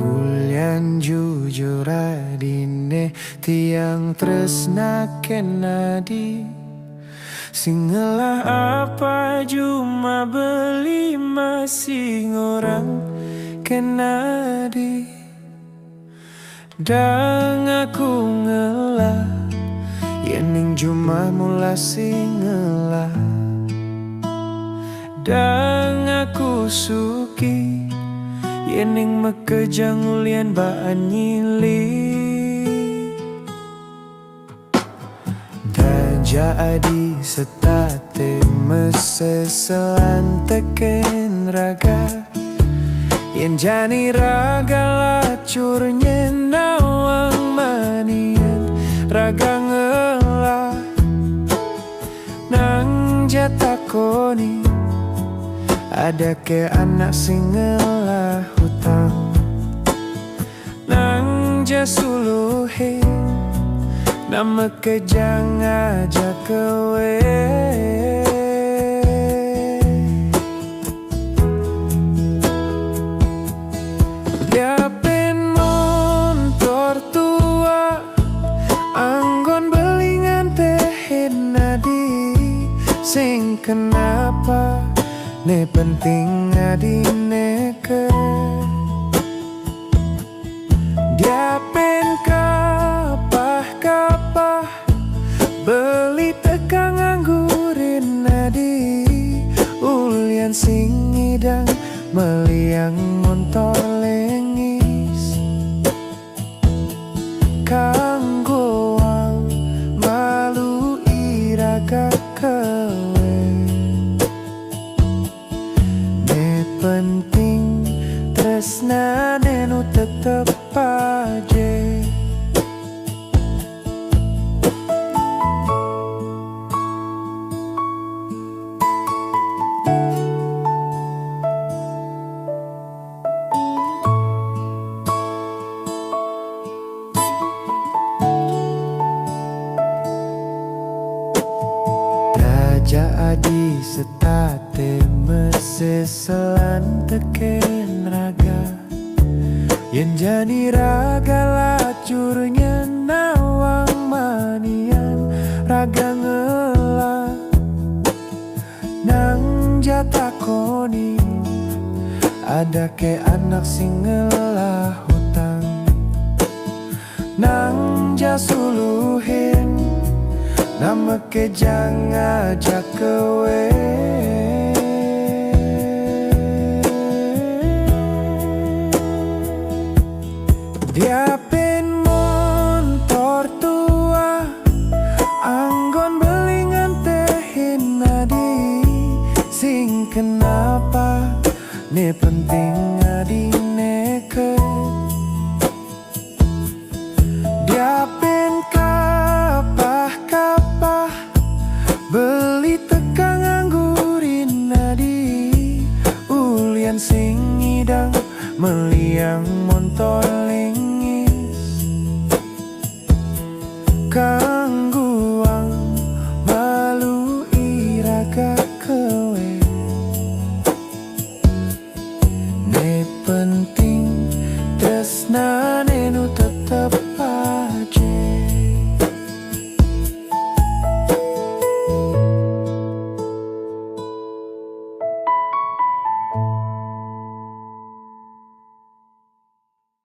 Ulyan jujur adine tiang tresna kenadi Singelah apa cuma beli masing orang kenadi Dan aku ngelah Yening cuma mula singelah Dan aku suki Yening mekejang ulian baan nyili Dan jadi setate meseselan teken raga Yen jani raga lacurnya nawang manian Raga ngelah Nang jatakoni Ada ke anak singelah hutang Nang jasuluhe Nama kejang aja kewe Dia pen montor tua Anggon belingan tehin nadi Sing kenapa Ne penting adine ke Dia pen kapah Beli tekang anggurin nadi Ulian sing ngidang Meliang montor lengis Kanggoang malu iraga kewe Penting tresna nenu tetep aja Raja adi setate meseselan teken raga Yen jani raga lacurnya nawang manian Raga ngelah Nang jatakoni Ada ke anak sing ngelah hutang Nang jasuluhin Nama kejang aja kewe Dia pen montor tua Anggon belingan tehin nadi Sing kenapa Ne penting adine ke Dia pen kapah Beli tekang anggurin nadi Ulian sing ngidang Meliang montor lengis Kangguang malu iraga kewe Ne penting tresna